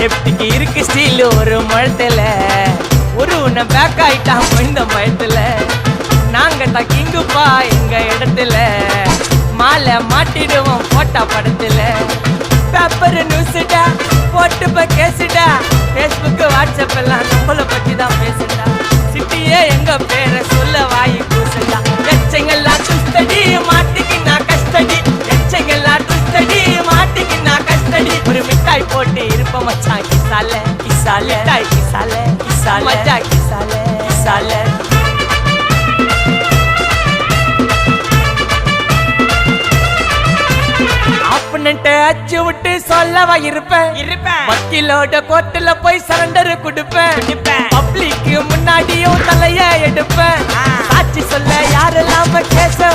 லெப்டிக்கு இருக்கு ஸ்டீல் ஒரு மழத்துல ஒரு உன்னை பேக் ஆயிட்டான் இந்த மயத்துல நாங்க தான் கிங்குப்பா எங்க இடத்துல மாலை மாட்டிடுவோம் போட்டா படத்துல பேப்பர் நியூஸ்டா போட்டு கேசுடா Facebook வாட்ஸ்அப் எல்லாம் நம்மள பத்தி தான் பேசுடா சிட்டியே எங்க பேரை சொல்ல வாய் கூசுடா எச்சங்கெல்லாம் துஸ்தடி மாட்டிக்கு நான் கஸ்டடி எச்சங்கெல்லாம் துஸ்தடி மாட்டிக்கு நான் கஸ்டடி ஒரு மிட்டாய் போட்டு இருப்ப மச்சான் கிசால கிசால மிட்டாய் கிசால கிசால மச்சா கிசால கிசால அச்சு விட்டு சொல்லவா இருப்பேன் வக்கீலோட கோர்ட்டுல போய் சரண்டர் கொடுப்பேன் பப்ளிக்கு முன்னாடியும் தலைய எடுப்பேன் சாட்சி சொல்ல யாரெல்லாம் கேச